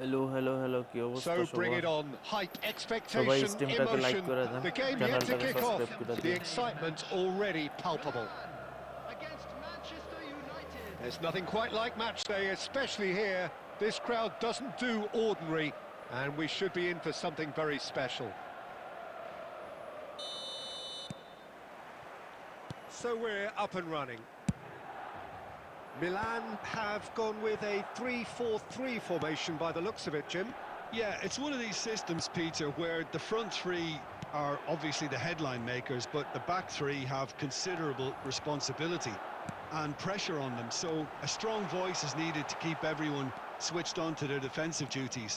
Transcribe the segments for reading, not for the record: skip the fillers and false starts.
Hello hello hello কি অবস্থা So bring সবার it on. Hype, সবাই expectation, স্ট্রিমটাকে লাইক emotion. করে দেন The game yet to চ্যানেলটাকে kick off. সাবস্ক্রাইব করে The দিন excitement already palpable. Against Manchester United. There's nothing quite like match day, especially here. This crowd doesn't do ordinary, and we should be in for something very special. So we're up and running. Milan have gone with a 3-4-3 formation by the looks of it, Jim. Yeah, it's one of these systems, Peter, where the front three are obviously the headline makers, but the back three have considerable responsibility and pressure on them. So a strong voice is needed to keep everyone switched on to their defensive duties.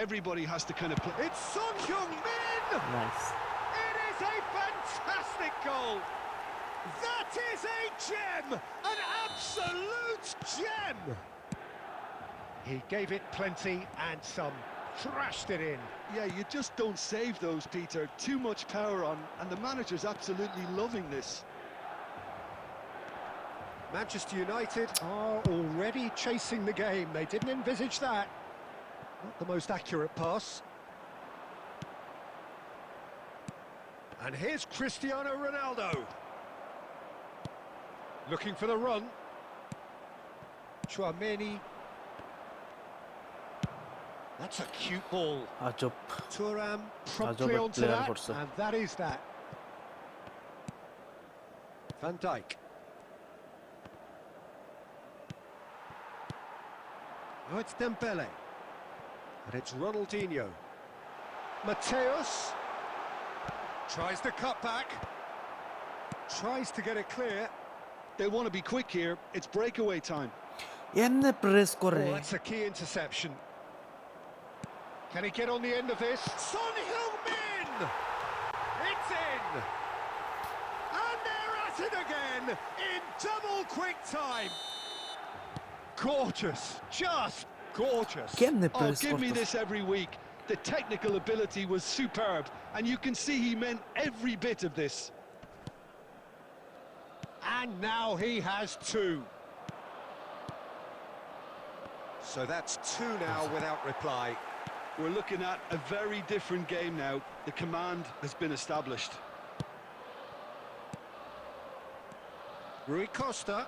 Everybody has to kind of play. It's Son Heung-min! Nice It is a fantastic goal! That is a gem! An absolute gem! He gave it plenty and some. Thrashed it in. Yeah, you just don't save those, Peter. Too much power on, and the manager's absolutely loving this. Manchester United are already chasing the game. They didn't envisage that. Not the most accurate pass. And here's Cristiano Ronaldo. Looking for the run. Chouameni. That's a cute ball. আজব Thuram promptly Ajab onto player that, করছে। and that is that. Van Dijk. Oh, it's Dembele. And it's Ronaldinho. Mateus. Tries to cut back. Tries to get it clear. They want to be quick here. It's breakaway time. এমনে press Oh, করে that's a key interception. Can he get on the end of this? Son Heung-min! It's in! And they're at it again in double quick time. Gorgeous, just gorgeous. কেমনে Oh, press give me করতেছে this every week. The technical ability was superb, and you can see he meant every bit of this. And now he has two. So that's two now without reply. We're looking at a very different game now. The command has been established. Rui Costa,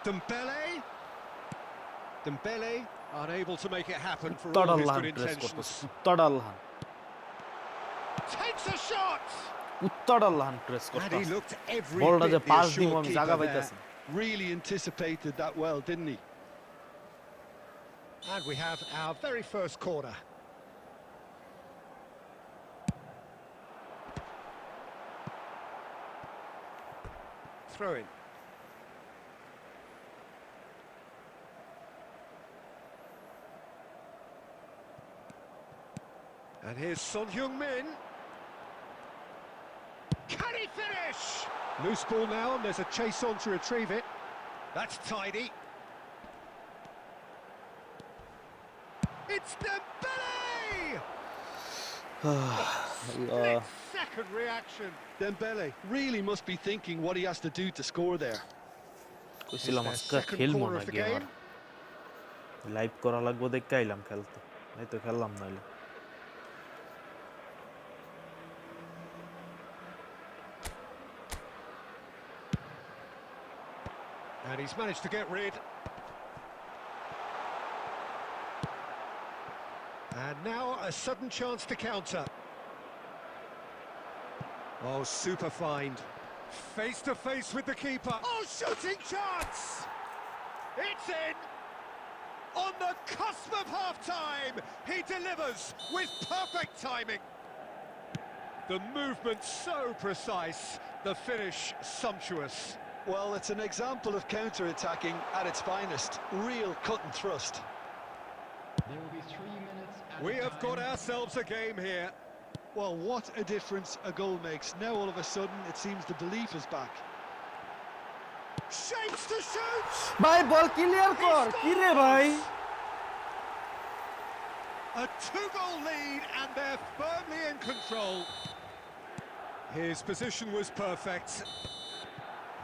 Dembele. Dembele unable to make it happen for all his উত্তরাল্লাহান good press intentions. করতেছে উত্তরাল্লাহান Takes a shot! উত্তরাল্লাহান press And he করতেছে looked every বলটা যে bit the pass দিব assured আমি keeper জায়গা there. পাইতাছি Really anticipated that well, didn't he? And we have our very first corner. Throw in. And here's Son Heung-min. Can he finish? Loose ball now, and there's a chase on to retrieve it. That's tidy. It's Dembele! Split-second reaction. Dembele really must be thinking what he has to do to score there. কইছিলাম Their আজকে second খেলবো corner না of the game আর game. Live করা লাগবে দেখে আইলাম খেলতে এই তো খেললাম নাইলে And he's managed to get rid. And now a sudden chance to counter. Oh, super find. Face to face with the keeper. Oh, shooting chance! It's in! On the cusp of half-time, he delivers with perfect timing. The movement so precise, the finish sumptuous. Well, it's an example of counter-attacking at its finest. Real cut and thrust. There will be 3 minutes. We have got ourselves a game here. Well, what a difference a goal makes. Now all of a sudden it seems the belief is back. Shapes to shoot! ভাই বল clear কর কি রে ভাই A two-goal lead and they're firmly in control. His position was perfect.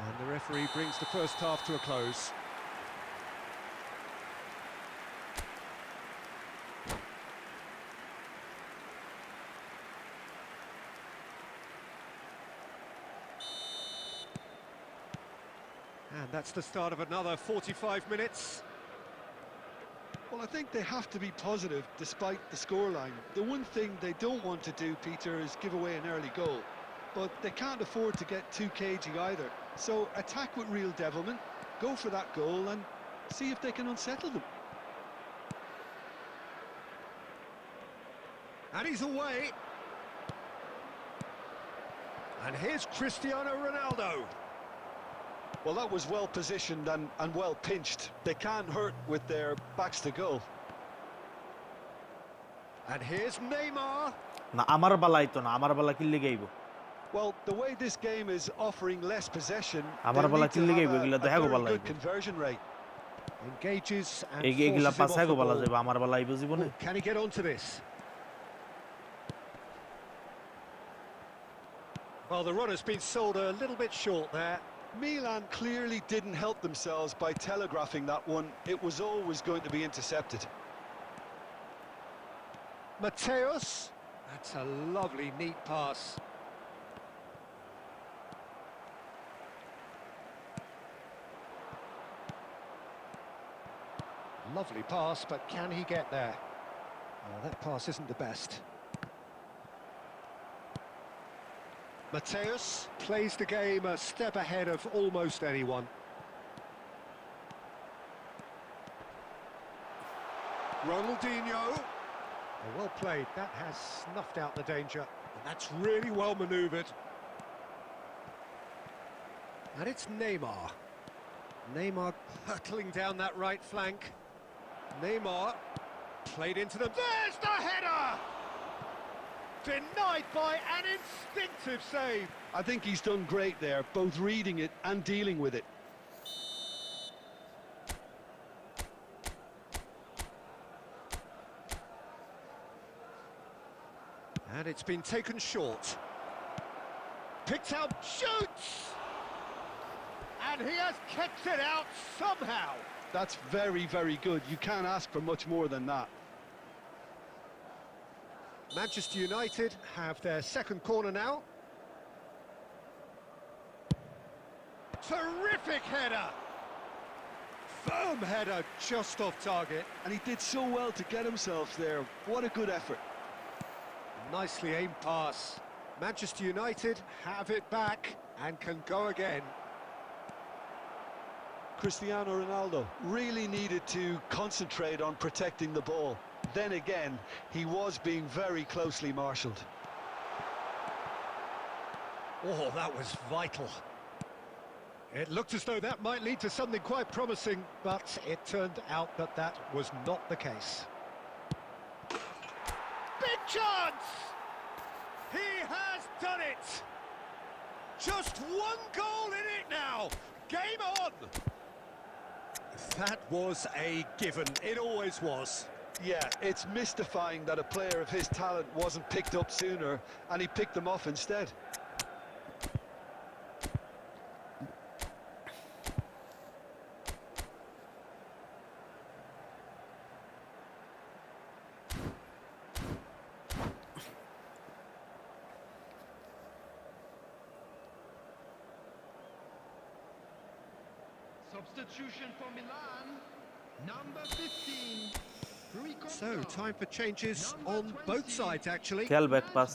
And the referee brings the first half to a close. And that's the start of another 45 minutes. Well, I think they have to be positive despite the scoreline. The one thing they don't want to do, Peter, is give away an early goal. But they can't afford to get too cagey either. So attack with real devilment, go for that goal and see if they can unsettle them. And he's away. And here's Cristiano Ronaldo. Well, that was well positioned and well pinched. They can't hurt with their backs to goal. And here's Neymar. না আমার বালাই তো না আমার বালা কিল্লে গাইব Well, the way this game is offering less possession, আমার they Bala need to কিল্লে have গাইব এগুলা a তো হ্যাগো very Bala good conversion rate. Engages and এগুলা forces pass him off হ্যাগো the Bala ball. যাবে আমার বালা আইব জীবনে Ooh, can he get onto this? Well, the run has been sold a little bit short there. Milan clearly didn't help themselves by telegraphing that one. It was always going to be intercepted. Mateus. That's a lovely, neat pass. Lovely pass, but can he get there? Oh, that pass isn't the best. Mateus plays the game a step ahead of almost anyone. Ronaldinho. Oh, well played. That has snuffed out the danger. And that's really well manoeuvred. And it's Neymar. Neymar hurtling down that right flank. Neymar played into them. There's the header! Denied by an instinctive save. I think he's done great there, both reading it and dealing with it. And it's been taken short. Picked out, shoots! And he has kept it out somehow. That's very, very good. You can't ask for much more than that. Manchester United have their second corner now. Terrific header! Firm header, just off target. And he did so well to get himself there. What a good effort. Nicely aimed pass. Manchester United have it back and can go again. Cristiano Ronaldo really needed to concentrate on protecting the ball. Then again, he was being very closely marshalled. Oh, that was vital. It looked as though that might lead to something quite promising, but it turned out that that was not the case. Big chance! He has done it! Just one goal in it now! Game on! That was a given. It always was. Yeah, it's mystifying that a player of his talent wasn't picked up sooner, and he picked them off instead. Substitution for Milan, number 15. So, time for changes on both sides, actually. খেয়াল back pass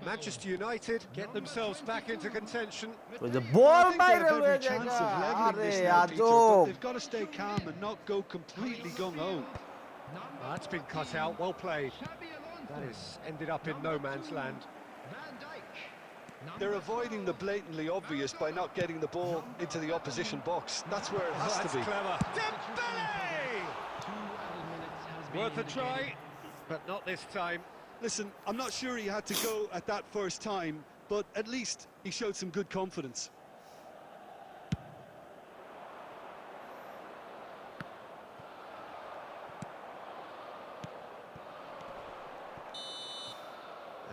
Manchester United get themselves back into contention. ওই যে বল I think বাইরে they have হয়ে every chance যায় of levelling আরে this now, Peter, but আজব they've got to stay calm and not go completely gung-ho. That's been cut out, well played. That has ended up in no man's land. Van Dijk. They're avoiding the blatantly obvious by not getting the ball into the opposition box. That's where it has to That's be. clever. Dembele! Worth a try, but not this time. Listen, I'm not sure he had to go at that first time, but at least he showed some good confidence.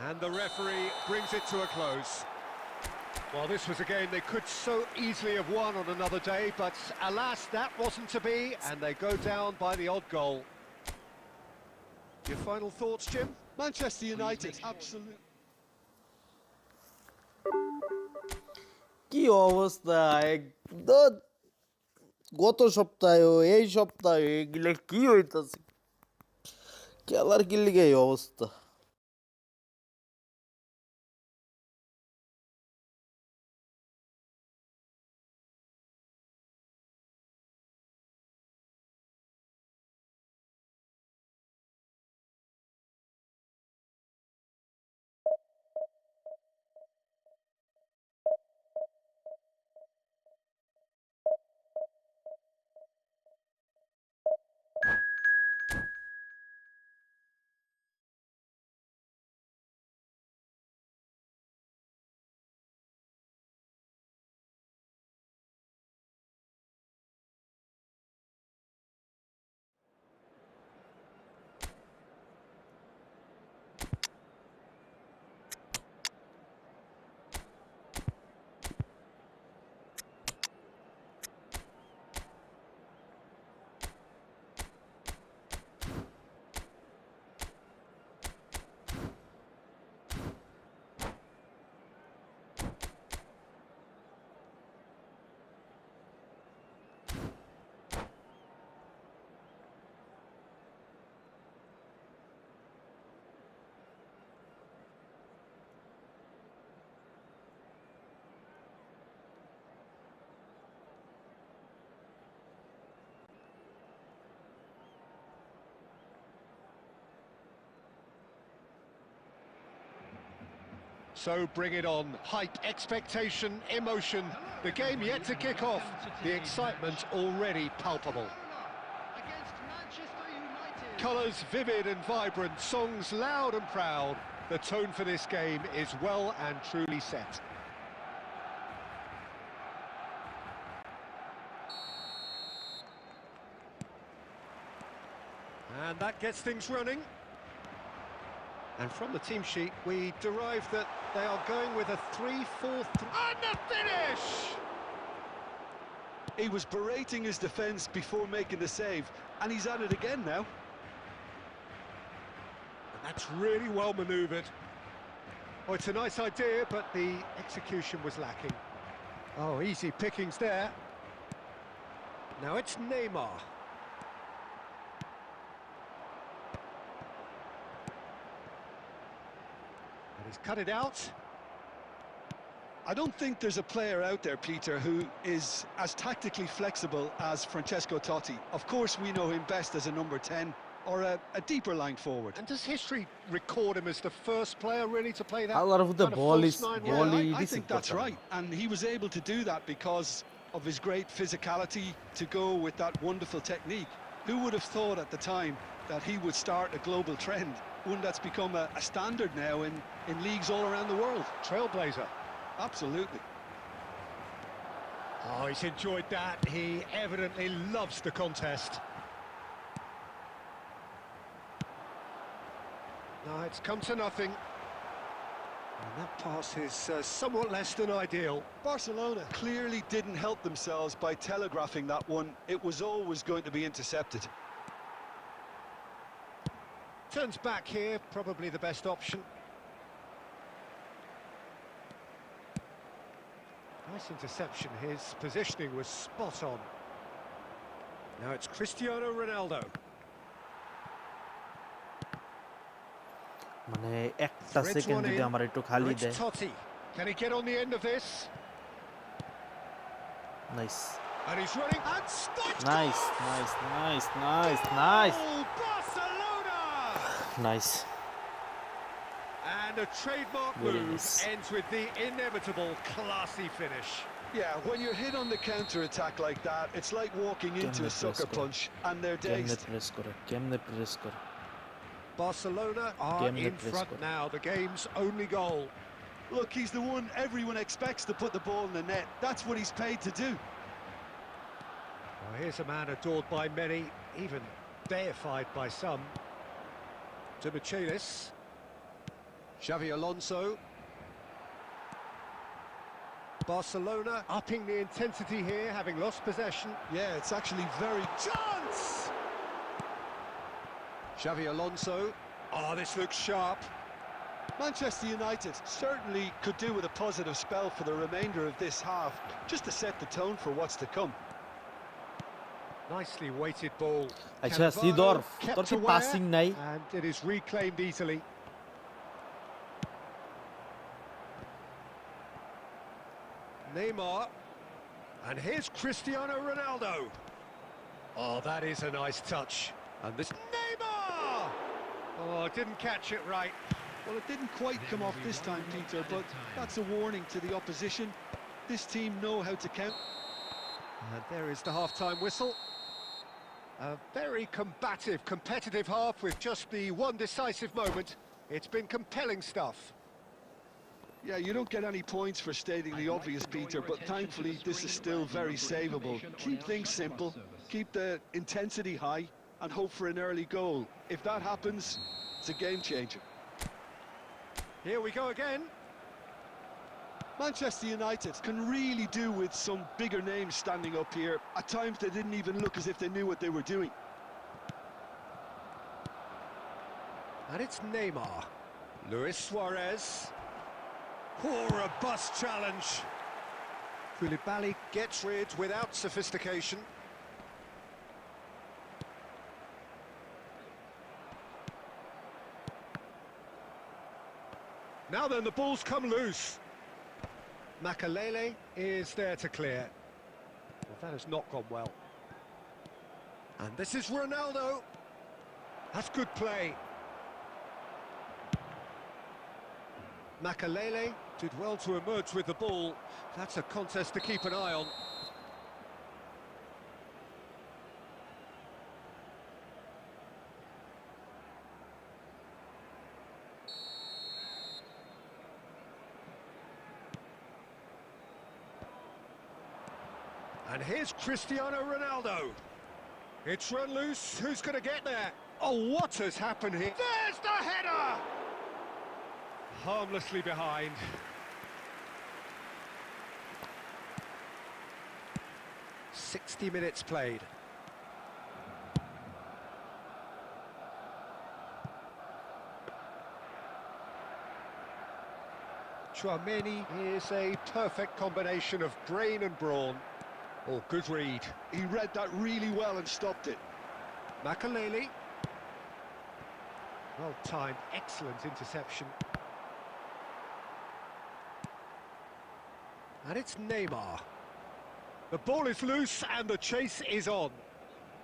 And the referee brings it to a close. Well, this was a game they could so easily have won on another day, but alas, that wasn't to be, and they go down by the odd goal. Your final thoughts, Jim? Manchester United, absolutely. কি অবস্থা একদম গত সপ্তাহে এই সপ্তাহে এগুলা কি হইতাছে? খেলার কি লিগে এই অবস্থা? So bring it on. Hype, expectation, emotion. The game yet to kick off. The excitement already palpable. Against Manchester United. Colours vivid and vibrant, songs loud and proud. The tone for this game is well and truly set. And that gets things running. And from the team sheet, we derive that they are going with a 3-4-3. And the finish! He was berating his defence before making the save, and he's at it again now. And that's really well manoeuvred. Oh, it's a nice idea, but the execution was lacking. Oh, easy pickings there. Now it's Neymar. And he's cut it out. I don't think there's a player out there, Peter, who is as tactically flexible as Francesco Totti. Of course, we know him best as a number 10 or a deeper line forward. And does history record him as the first player really to play that আল্লাহর kind the of ball false is nine ball role? is I think that's right, and he was able to do that because of his great physicality to go with that wonderful technique. Who would have thought at the time that he would start a global trend, one that's become a standard now in leagues all around the world? Trailblazer. Absolutely. Oh, he's enjoyed that. He evidently loves the contest. No, it's come to nothing. And that pass is somewhat less than ideal. Barcelona clearly didn't help themselves by telegraphing that one. It was always going to be intercepted. Turns back here, probably the best option. Nice interception. His positioning was spot on. Now it's Cristiano Ronaldo. মানে একটা second যদি আমার একটু খালি It's দেয়। Totti. Can he get on the end of this? Nice. And he's running and stopped. Nice, nice, nice, nice, nice. Oh, Barcelona! Nice. And a trademark Very move nice. ends with the inevitable classy finish. Yeah, when you're hit on the counter-attack like that, it's like walking into a sucker punch, and they're কেমনে dazed. Press করে, কেমনে press করে। Barcelona are Game in the front press now, the game's only goal. Look, he's the one everyone expects to put the ball in the net. That's what he's paid to do. Well, here's a man adored by many, even deified by some. To Michelis. Xavi Alonso. Barcelona upping the intensity here, having lost possession. Yeah, it's actually very... Chance! Xavi Alonso. Oh, this looks sharp. Manchester United certainly could do with a positive spell for the remainder of this half, just to set the tone for what's to come. Nicely weighted ball. আচ্ছা Cannavaro সিদর্ফ তোর kept কি aware, passing নাই? and it is reclaimed easily. Neymar, and here's Cristiano Ronaldo. Oh, that is a nice touch. And this Neymar! Oh, didn't catch it right. Well, it didn't quite come off this time, Peter, but that's a warning to the opposition. This team know how to count. And there is the half-time whistle. A very combative, competitive half with just the one decisive moment. It's been compelling stuff. Yeah, you don't get any points for stating the obvious, Peter, but thankfully this is still very savable. Keep things simple, keep the intensity high, and hope for an early goal. If that happens, it's a game changer. Here we go again. Manchester United can really do with some bigger names standing up here. At times they didn't even look as if they knew what they were doing. And it's Neymar. Luis Suarez. Oh, robust challenge. Koulibaly gets rid without sophistication. Now then, the ball's come loose. Makalele is there to clear. Well, that has not gone well. And this is Ronaldo. That's good play. Makalele did well to emerge with the ball. That's a contest to keep an eye on. And here's Cristiano Ronaldo. It's run loose. Who's going to get there? Oh, what has happened here? There's the header! Harmlessly behind. "60 minutes played. Tchouaméni is a perfect combination of brain and brawn. Oh, good read. He read that really well and stopped it. Makalele. Well timed, excellent interception. And it's Neymar. The ball is loose and the chase is on.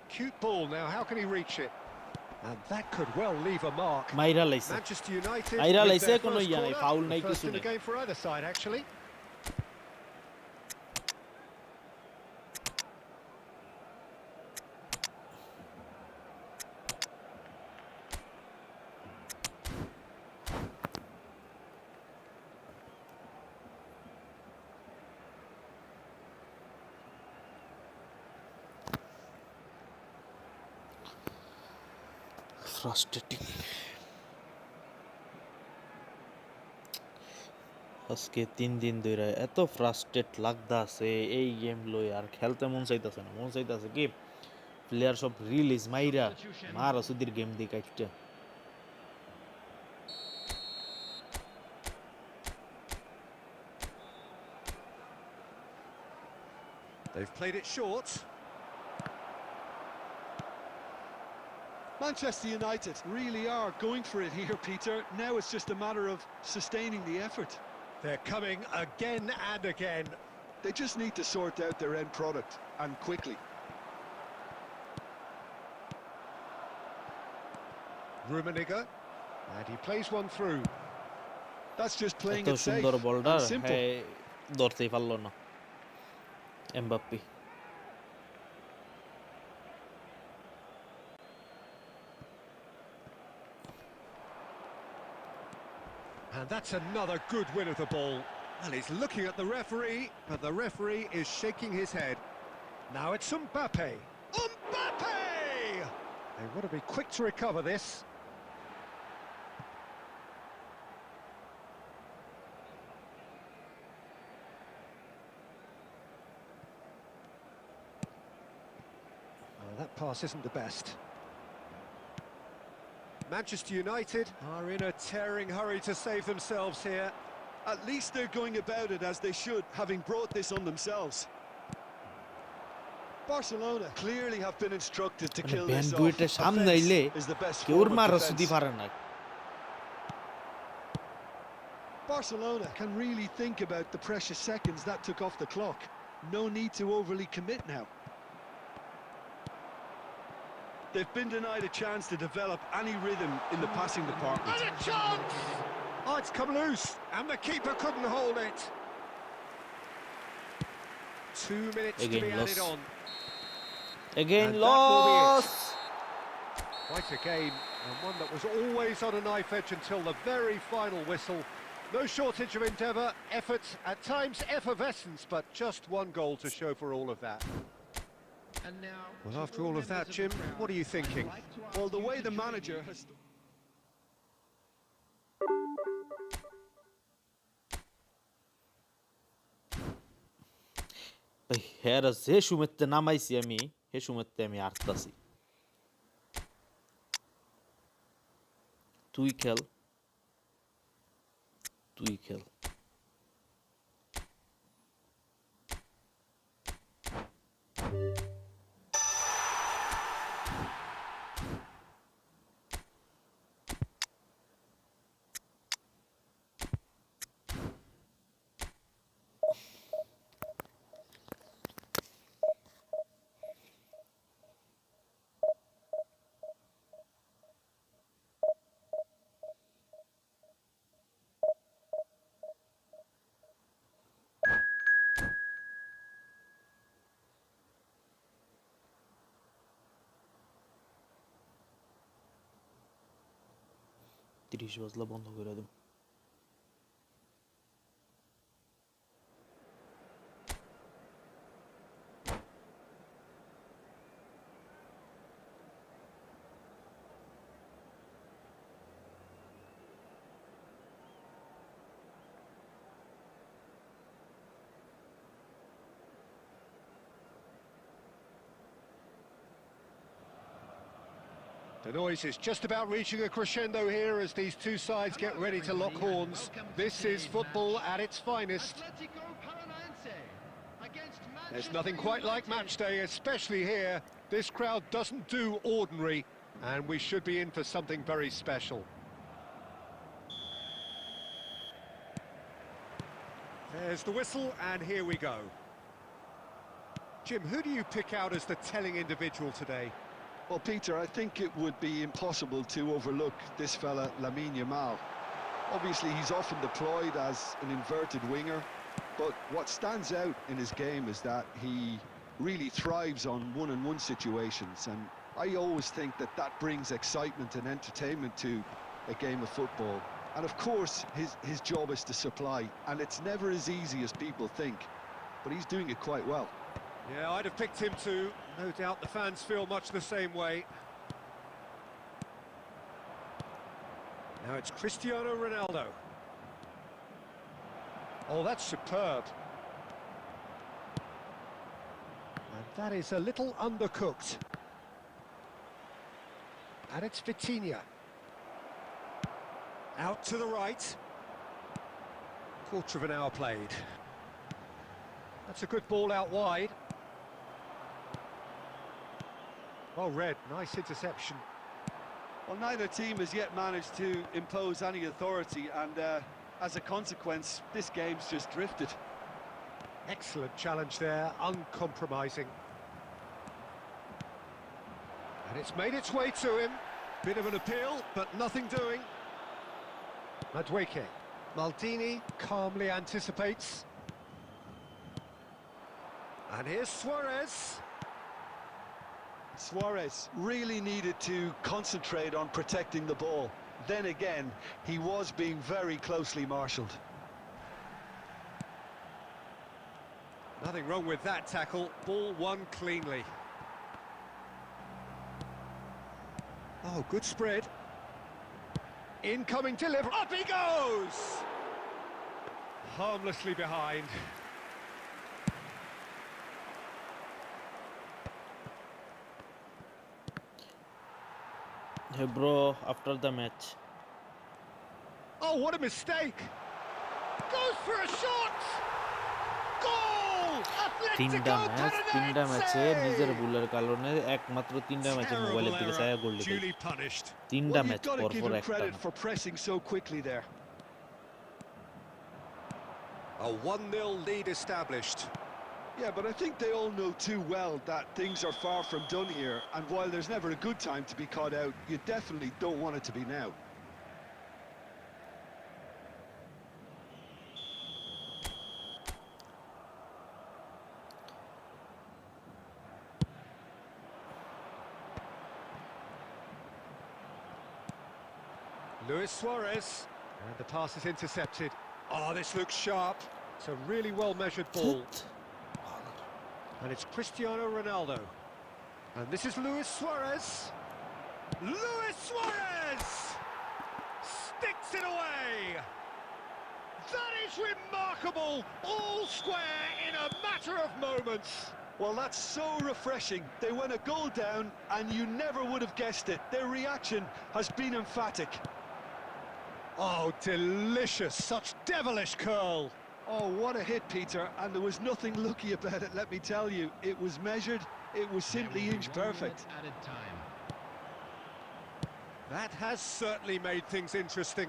Cute ball now, how can he reach it? And that could well leave a mark. মাইরা লাইছে Manchester United মাইরা with লাইছে their কোনো first ইয়া নাই, corner, foul নাই the first কিছু in the নাই। game for either side actually. Frustrating আজকে 3 দিন ধরে এত ফ্রাস্ট্রেট লাগতাছে এই গেম লই, আর খেলতে মন চাইতাছে না। মন চাইতাছে কি প্লেয়ার সব রিলিজ মাইরা মার সুদির গেম দি কাটটা। They've played it short. Manchester United really are going for it here, Peter. Now it's just a matter of sustaining the effort. They're coming again and again. They just need to sort out their end product, and quickly. Rummenigge, and he plays one through. That's just playing এত it safe সুন্দর বলটা and simple. হ্যাঁ ধরতেই পারলো না Mbappe. And that's another good win of the ball. And he's looking at the referee, but the referee is shaking his head. Now it's Mbappe. Mbappe! They want to be quick to recover this. Well, that pass isn't the best. Manchester United are in a tearing hurry to save themselves here. At least they're going about it as they should, having brought this on themselves. Barcelona clearly have been instructed to মানে kill ban this off. বুয়েটের সামনে Offense আইলে is the best কেউর form of মারা defense. সুদি পারে না। Barcelona can really think about the precious seconds that took off the clock. No need to overly commit now. They've been denied a chance to develop any rhythm in the passing department. And a chance! Oh, it's come loose, and the keeper couldn't hold it. 2 minutes to Again be added loss. on. Again And that will be it. loss. Quite a game, and one that was always on a knife edge until the very final whistle. No shortage of endeavour, effort, at times effervescence, but just one goal to show for all of that. And now, Well, to after all all of that, members Jim, the crowd, what are you thinking? I'd like to ask Well, the you way to the join manager me. has... ভাই হেরা যে সুমেতে নামাইছি আমি হে সুমেতে আমি আটতাছি। তুই খেল, তুই খেল। 30 বাজলে বন্ধ করে দেব। The noise is just about reaching a crescendo here as these two sides get ready to lock horns. This is football at its finest. Atletico Paranaense against There's Manchester nothing quite like United. match day, especially here. This crowd doesn't do ordinary, and we should be in for something very special. There's the whistle, and here we go. Jim, who do you pick out as the telling individual today? Well, Peter, I think it would be impossible to overlook this fella, Lamine Yamal. Obviously, he's often deployed as an inverted winger, but what stands out in his game is that he really thrives on one-on-one situations, and I always think that that brings excitement and entertainment to a game of football. And of course, his job is to supply, and it's never as easy as people think, but he's doing it quite well. Yeah, I'd have picked him too. No doubt the fans feel much the same way. Now it's Cristiano Ronaldo. Oh, that's superb. And that is a little undercooked. And it's Vitinha. Out to the right. Quarter of an hour played. That's a good ball out wide. Well read, nice interception. Well, neither team has yet managed to impose any authority, and as a consequence, this game's just drifted. Excellent challenge there, uncompromising. And it's made its way to him. Bit of an appeal, but nothing doing. Madueke. Maldini calmly anticipates. And here's Suarez. Suarez really needed to concentrate on protecting the ball. Then again, he was being very closely marshalled. Nothing wrong with that tackle. Ball won cleanly. Oh, good spread. Incoming delivery. Up he goes! Harmlessly behind. Hey bro, after the match. Oh, what a mistake! Goes for a shot! Goal! তিনটা Atletico ম্যাচে নিজের Paranaense! ভুলের কারণে একমাত্র তিনটা ম্যাচে মোবাইলের Terrible দিকে error, চাইয়া গোল দিতে duly punished. তিনটা Well, you've match got to পর give পর him একটা credit for pressing so quickly there. A 1-0 lead established. Yeah, but I think they all know too well that things are far from done here, and while there's never a good time to be caught out, you definitely don't want it to be now. Luis Suarez, and the pass is intercepted. Oh, this looks sharp. It's a really well-measured ball. And it's Cristiano Ronaldo. And this is Luis Suarez. Luis Suarez! Sticks it away! That is remarkable! All square in a matter of moments. Well, that's so refreshing. They went a goal down, and you never would have guessed it. Their reaction has been emphatic. Oh, delicious! Such devilish curl! Oh, what a hit, Peter, and there was nothing lucky about it, let me tell you. It was measured, it was simply inch perfect. Added time. That has certainly made things interesting.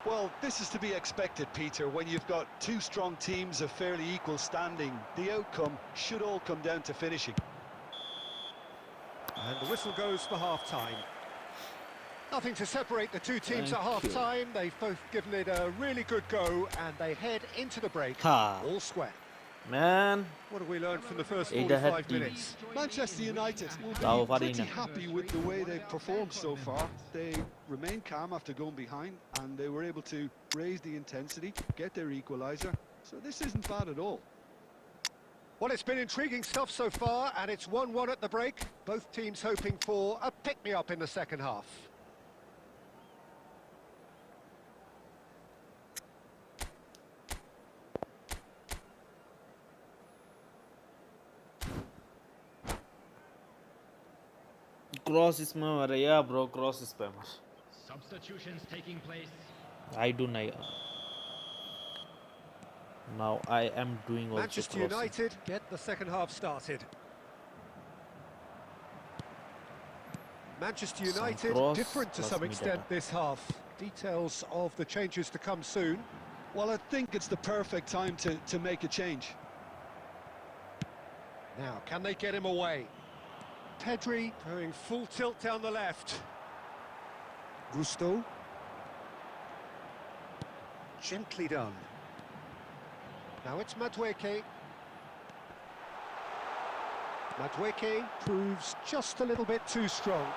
Well, this is to be expected, Peter, when you've got two strong teams of fairly equal standing. The outcome should all come down to finishing. And the whistle goes for half-time. Nothing to separate the two teams at half-time. They've both given it a really good go, and they head into the break. Ha. All square. Man What have we learned from the first Ada had 45 minutes? Manchester United will Tao be Farina. pretty happy with the way they've performed so far. They remained calm after going behind, and they were able to raise the intensity, get their equaliser. So this isn't bad at all. Well, it's been intriguing stuff so far, and it's 1-1 at the break. Both teams hoping for a pick-me-up in the second half. Cross spammer yeah bro cross spammer Substitutions taking place. I do now I am doing also Manchester crossing. United get the second half started. Manchester Some United cross different to plus some extent Midata. this half. Details of the changes to come soon. Well, I think it's the perfect time to make a change. Now, can they get him away? Pedri going full tilt down the left. Gusto. Gently done. Now it's Madueke. Madueke proves just a little bit too strong.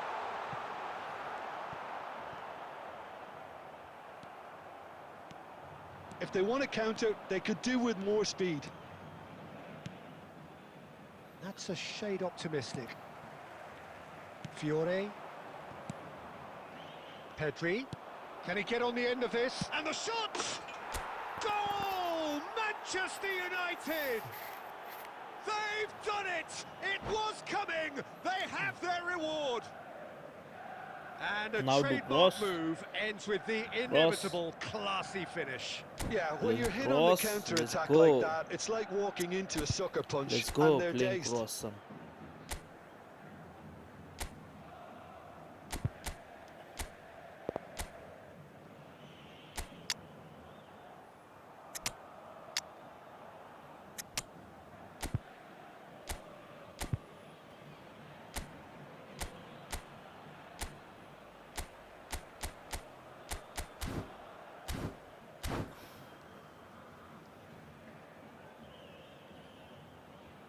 If they want to counter, they could do with more speed. That's a shade optimistic. Fiore. Pedri. Can he get on the end of this? And the shot! Goal! Manchester United! They've done it! It was coming! They have their reward! And a Now the trademark cross. move ends with the inevitable classy finish. Yeah, when you're hit on Cross, the counter-attack let's like go. that, it's like walking into a sucker punch, Let's and go they're playing dazed. cross son.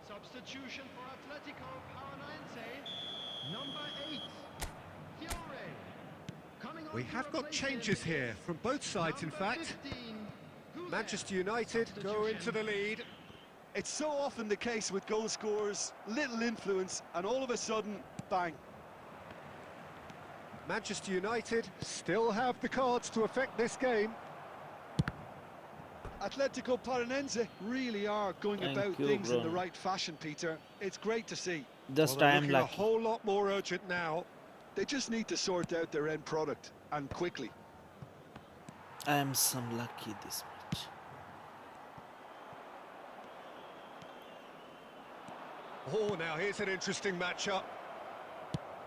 Substitution for Atletico Paranaense. Number 8, Fiore. Coming on We to have got replace changes him. here, from both sides in Number fact. 15, Goulet. Manchester United go into the lead. It's so often the case with goal scorers, little influence, and all of a sudden, bang. Manchester United still have the cards to affect this game. Atletico Paranaense really are going Thank about you, things in the bro. right fashion, Peter. It's great to see. Just Well, I they're am looking a lucky. whole lot more urgent now. They just need to sort out their end product, and quickly. I am some lucky this match. Oh, now here's an interesting matchup.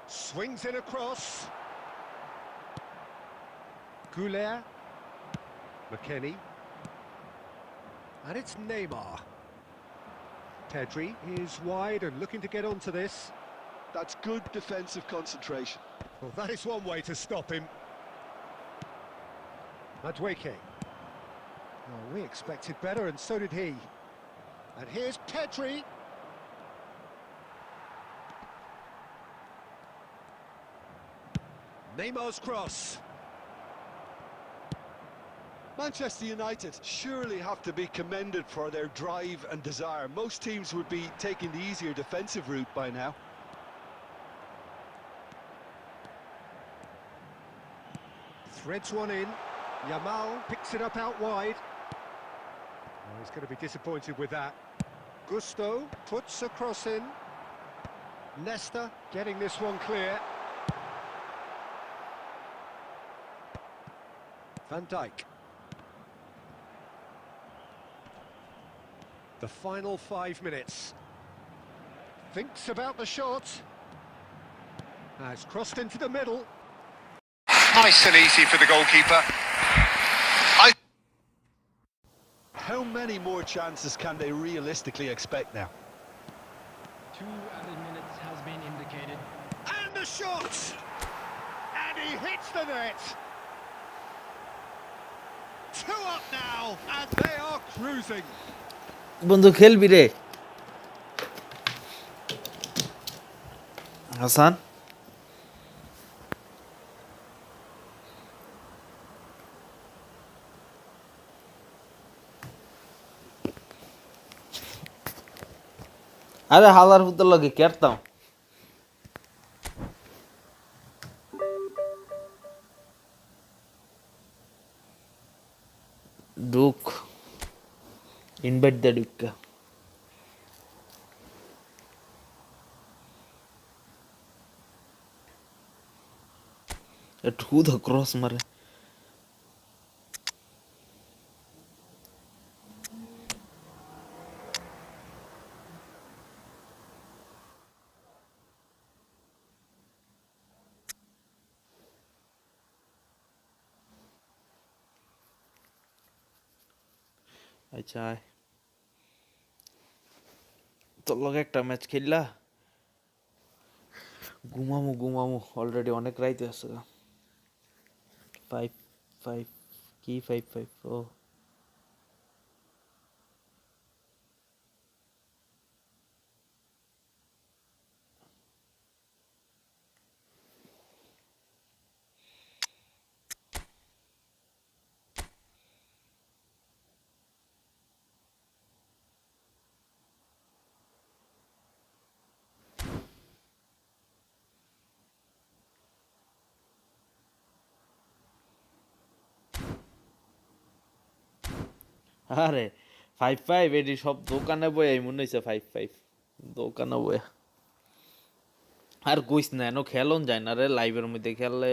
Swings in across. Goulet. McKennie. And it's Neymar. Pedri is wide and looking to get onto this. That's good defensive concentration. Well, that is one way to stop him. Madueke. Oh, we expected better, and so did he. And here's Pedri. Neymar's cross. Manchester United surely have to be commended for their drive and desire. Most teams would be taking the easier defensive route by now. Threads one in. Yamal picks it up out wide. Oh, he's going to be disappointed with that. Gusto puts a cross in. Leicester getting this one clear. Van Dijk. The final 5 minutes. Thinks about the shot. Has crossed into the middle. Nice and easy for the goalkeeper. How many more chances can they realistically expect now? 2 added minutes has been indicated. And the shot! And he hits the net! 2 up now, and they are cruising. বন্ধু খেলবি রে হাসান আরে হালার পুত্র লাগে কেরতাম ঢুক invite দে ঢুকা একটু তো ক্রস মারে আচ্ছা তোর লগে একটা ম্যাচ খেললা ঘুমামু অলরেডি অনেক রাইতে আছে 5 কি 5 ও আরে 5 এটি সব দোকানে বই মনে হইছে 5 দোকানে বই আর কইস না এনো খেলন যায় না রে লাইভের মধ্যে খেললে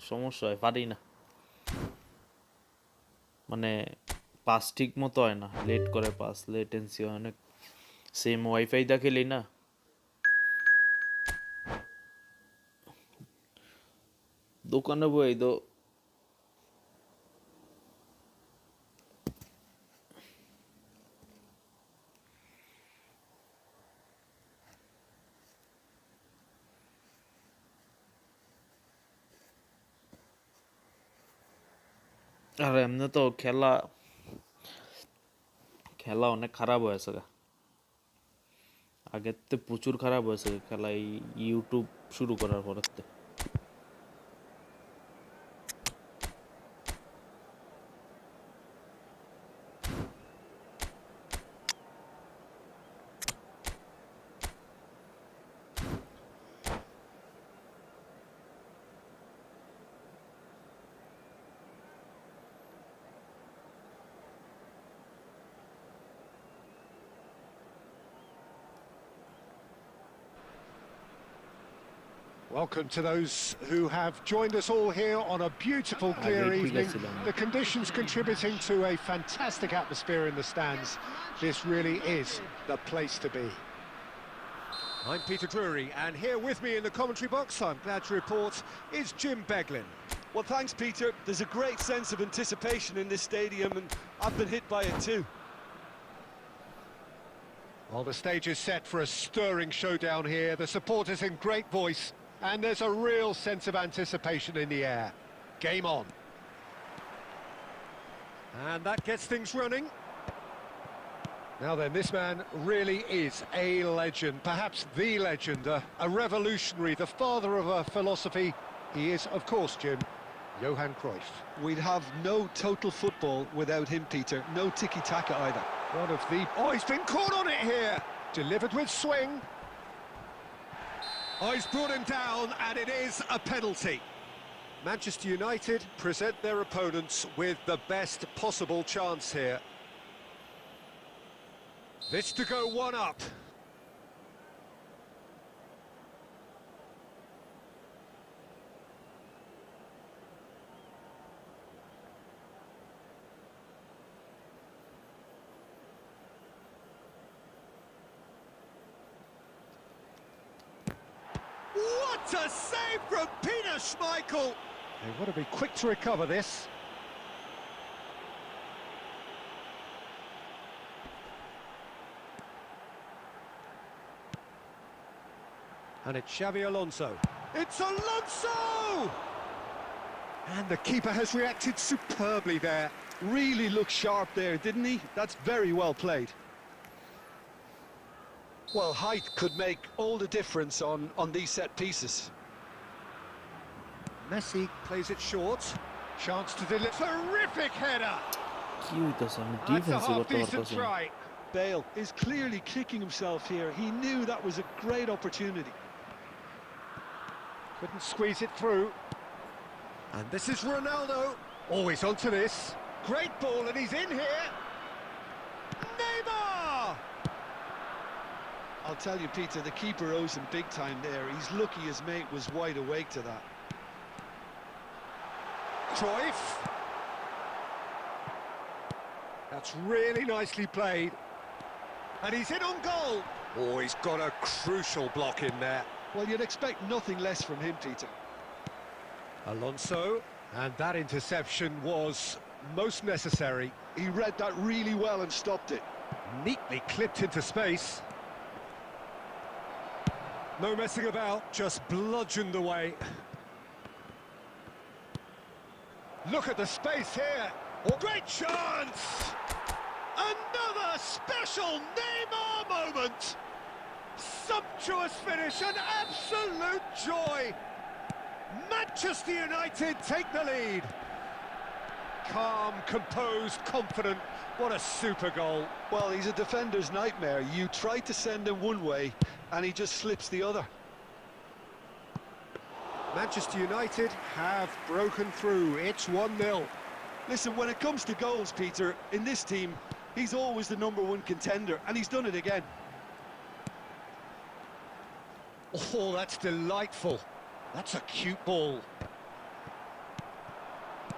সমস্যা হয় পারি না মানে পাস ঠিক মতো হয় না লেট করে পাস লেটেন্সি অনেক সেম ওয়াইফাই দা খেলি না দোকানে বই তো আর এমনি তো খেলা অনেক খারাপ হয়েছে আগের তো প্রচুর খারাপ হয়েছে খেলা এই ইউটিউব শুরু করার পর Welcome to those who have joined us all here on a beautiful, clear evening. The conditions contributing to a fantastic atmosphere in the stands. This really is the place to be. I'm Peter Drury, and here with me in the commentary box, I'm glad to report, is Jim Beglin. Well, thanks, Peter. There's a great sense of anticipation in this stadium, and I've been hit by it too. Well, the stage is set for a stirring showdown here. The supporters in great voice, and there's a real sense of anticipation in the air. Game on. And that gets things running. Now then, this man really is a legend, perhaps the legend, a revolutionary, the father of a philosophy. He is, of course, Jim, Johan Cruyff. We'd have no total football without him, Peter. No tiki-taka either. One of the... Oh, he's been caught on it here! Delivered with swing. Oh, he's brought him down, and it is a penalty. Manchester United present their opponents with the best possible chance here. This to go one up. What a save from Peter Schmeichel! They want to be quick to recover this. And it's Xavi Alonso. It's Alonso! And the keeper has reacted superbly there. Really looked sharp there, didn't he? That's very well played. Well, height could make all the difference on these set pieces. Messi plays it short. Chance to deliver. Terrific header! That's a half-decent try. Bale is clearly kicking himself here. He knew that was a great opportunity. Couldn't squeeze it through. And this is Ronaldo. Always onto this. Great ball, and he's in here. Neymar! I'll tell you, Peter, the keeper owes him big time there. He's lucky his mate was wide awake to that. Cruyff. That's really nicely played. And he's in on goal. Oh, he's got a crucial block in there. Well, you'd expect nothing less from him, Peter. Alonso, and that interception was most necessary. He read that really well and stopped it. Neatly clipped into space. No messing about, just bludgeoned away. Look at the space here. Oh, great chance! Another special Neymar moment! Sumptuous finish, an absolute joy! Manchester United take the lead. Calm, composed, confident. What a super goal. Well, he's a defender's nightmare. You try to send him one way, and he just slips the other. Manchester United have broken through. It's 1-0. Listen, when it comes to goals, Peter, in this team, he's always the #1 contender, and he's done it again. Oh, that's delightful. That's a cute ball.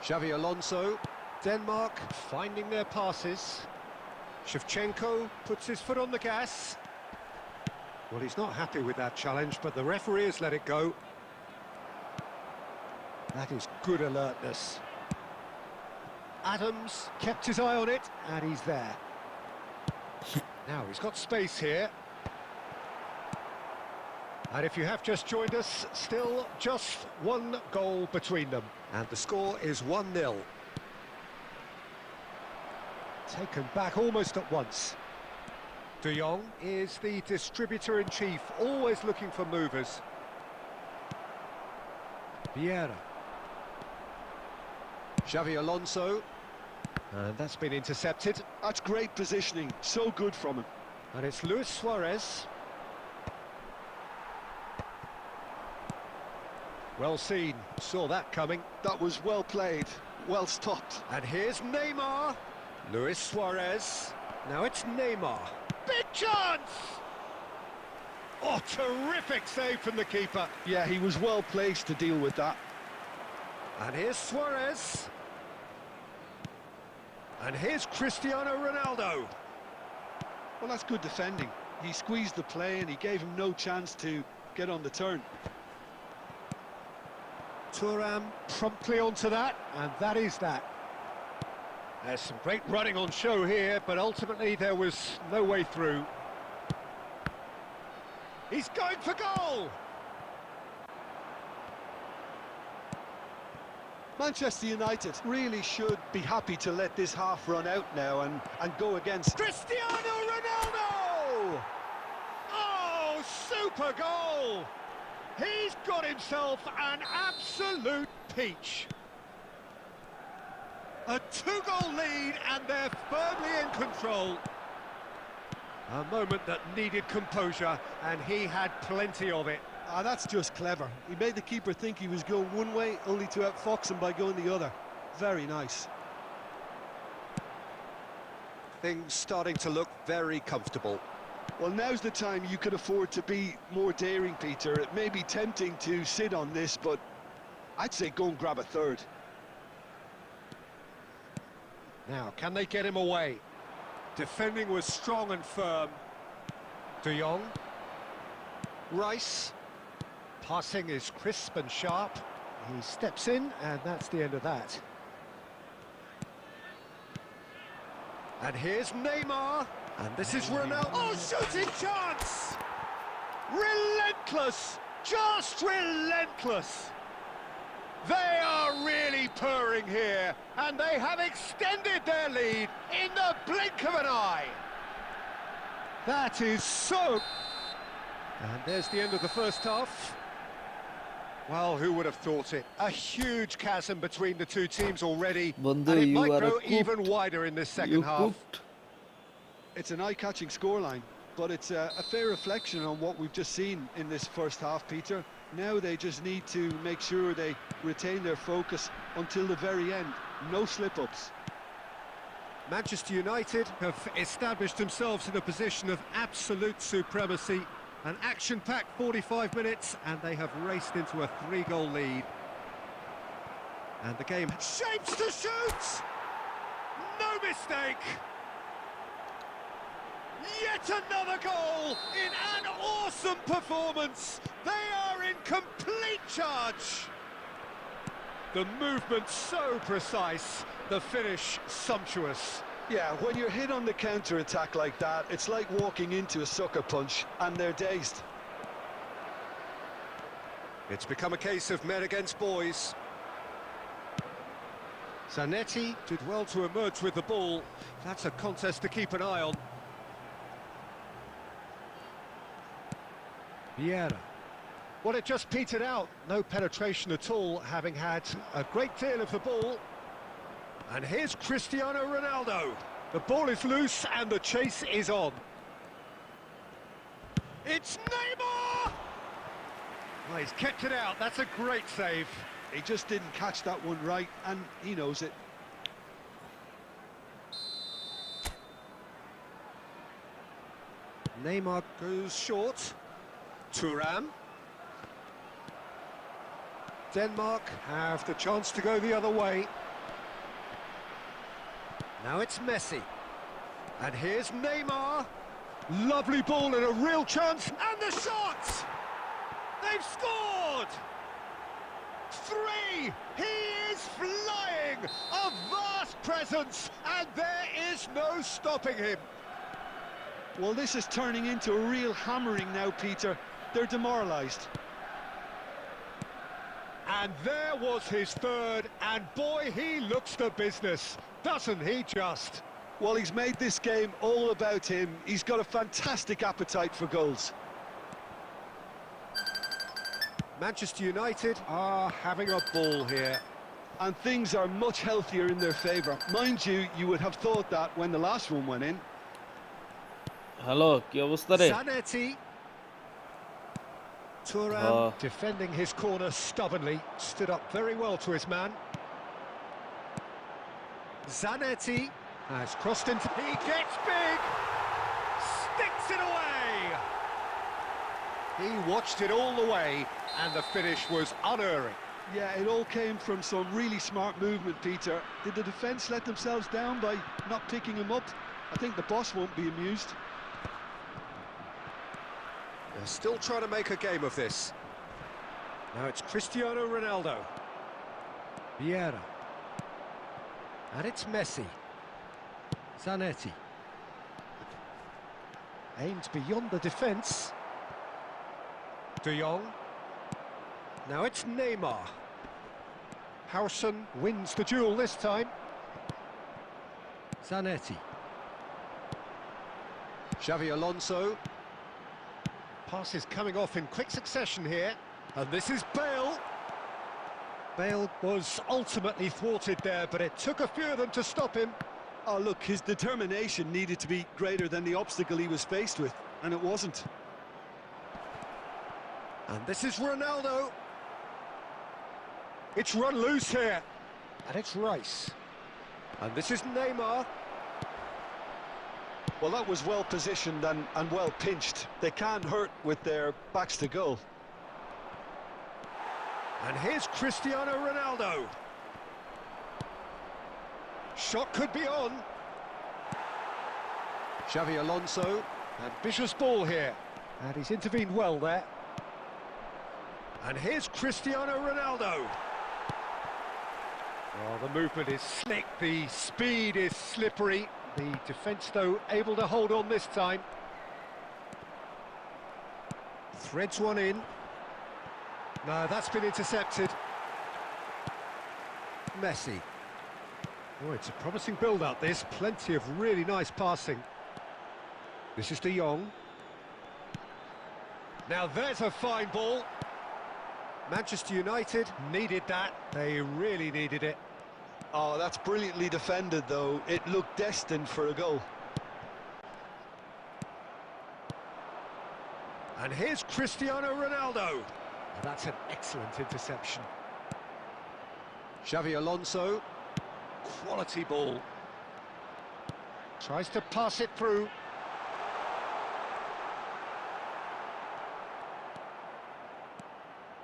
Xavi Alonso. Denmark finding their passes. Shevchenko puts his foot on the gas. Well, he's not happy with that challenge, but the referee has let it go. That is good alertness. Adams kept his eye on it, and he's there. Now, he's got space here. And if you have just joined us, still just one goal between them. And the score is 1-0. Taken back almost at once. De Jong is the distributor-in-chief, always looking for movers. Vieira. Xavi Alonso. And that's been intercepted. That's great positioning, so good from him. And it's Luis Suarez. Well seen, saw that coming. That was well played, well stopped. And here's Neymar. Luis Suarez. Now it's Neymar. Big chance! Oh, terrific save from the keeper. Yeah, he was well placed to deal with that. And here's Suarez. And here's Cristiano Ronaldo. Well, that's good defending. He squeezed the play and he gave him no chance to get on the turn. Thuram promptly onto that, and that is that. There's some great running on show here, but ultimately there was no way through. He's going for goal! Manchester United really should be happy to let this half run out now and go against Cristiano Ronaldo! Oh, super goal! He's got himself an absolute peach. A 2-goal lead and they're firmly in control. A moment that needed composure and he had plenty of it. Ah, that's just clever. He made the keeper think he was going one way, only to outfox him by going the other. Very nice. Things starting to look very comfortable. Well, now's the time you could afford to be more daring, Peter. It may be tempting to sit on this, but I'd say go and grab a third. Now, can they get him away? Defending was strong and firm. De Jong. Rice. Passing is crisp and sharp. He steps in, and that's the end of that. And here's Neymar. And this is Ronaldo. Oh, shooting chance! Relentless! Just relentless! They are really purring here, and they have extended their lead in the blink of an eye. That is so... And there's the end of the first half. Well, who would have thought it? A huge chasm between the two teams already, Bandhu, and it you might are grow cooked. even wider in this second You half. cooked. It's an eye-catching scoreline, but it's a fair reflection on what we've just seen in this first half, Peter. Now they just need to make sure they retain their focus until the very end. No slip-ups. Manchester United have established themselves in a position of absolute supremacy. An action-packed 45 minutes, and they have raced into a 3-goal lead. And the game shapes to shoot! No mistake! Yet another goal in an awesome performance! They are in complete charge! The movement so precise, the finish sumptuous. Yeah, when you're hit on the counter-attack like that, it's like walking into a sucker punch, and they're dazed. It's become a case of men against boys. Zanetti did well to emerge with the ball. That's a contest to keep an eye on. Vieira. Well, it just petered out. No penetration at all, having had a great deal of the ball. And here's Cristiano Ronaldo. The ball is loose and the chase is on. It's Neymar! Well, he's kept it out. That's a great save. He just didn't catch that one right, and he knows it. Neymar goes short. Thuram. Denmark have the chance to go the other way. Now it's Messi. And here's Neymar. Lovely ball and a real chance. And the shot! They've scored! 3! He is flying! A vast presence, and there is no stopping him. Well, this is turning into a real hammering now, Peter. They're demoralised. And there was his third, and boy, he looks the business, doesn't he just? Well, he's made this game all about him. He's got a fantastic appetite for goals. Manchester United are having a ball here. And things are much healthier in their favour. Mind you, you would have thought that when the last one went in. Hello কি অবস্থা রে Zanetti. Thuram defending his corner stubbornly, stood up very well to his man. Zanetti has crossed into... He gets big! Sticks it away! He watched it all the way, and the finish was unerring. Yeah, it all came from some really smart movement, Peter. Did the defence let themselves down by not picking him up? I think the boss won't be amused. They're still trying to make a game of this. Now it's Cristiano Ronaldo. Vieira. And it's Messi. Zanetti. Aimed beyond the defence. De Jong. Now it's Neymar. Howson wins the duel this time. Zanetti. Xavi Alonso. Passes coming off in quick succession here. And this is Bale. Bale was ultimately thwarted there, but it took a few of them to stop him. Oh, look, his determination needed to be greater than the obstacle he was faced with, and it wasn't. And this is Ronaldo. It's run loose here. And it's Rice. And this is Neymar. Well, that was well positioned and well pinched. They can't hurt with their backs to goal. And here's Cristiano Ronaldo. Shot could be on. Xavi Alonso. Ambitious ball here. And he's intervened well there. And here's Cristiano Ronaldo. Oh, the movement is slick, the speed is slippery. The defence, though, able to hold on this time. Threads one in. No, that's been intercepted. Messi. Oh, it's a promising build-up, this. Plenty of really nice passing. This is De Jong. Now there's a fine ball. Manchester United needed that. They really needed it. Oh, that's brilliantly defended, though. It looked destined for a goal. And here's Cristiano Ronaldo. That's an excellent interception. Xavi Alonso. Quality ball. Tries to pass it through.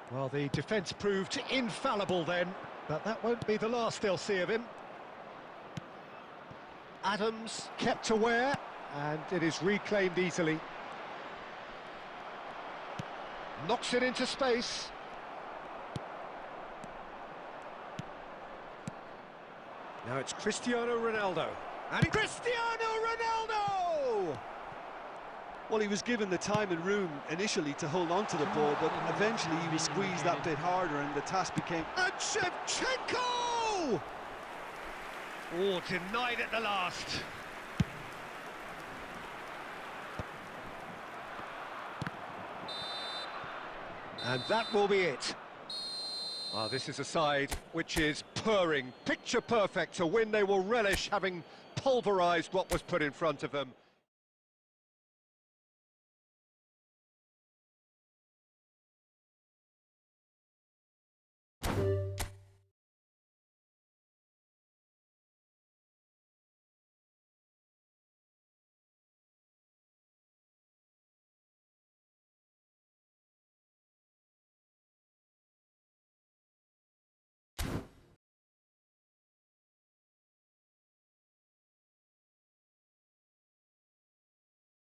Well, the defence proved infallible then, but that won't be the last they'll see of him. Adams kept aware, and it is reclaimed easily. Knocks it into space. Now it's Cristiano Ronaldo. And Cristiano Ronaldo! Well, he was given the time and room initially to hold on to the ball, but eventually he was squeezed that bit harder and the task became... And Shevchenko! Oh, denied at the last. And that will be it. Ah, this is a side which is purring, picture perfect, a win they will relish, having pulverised what was put in front of them.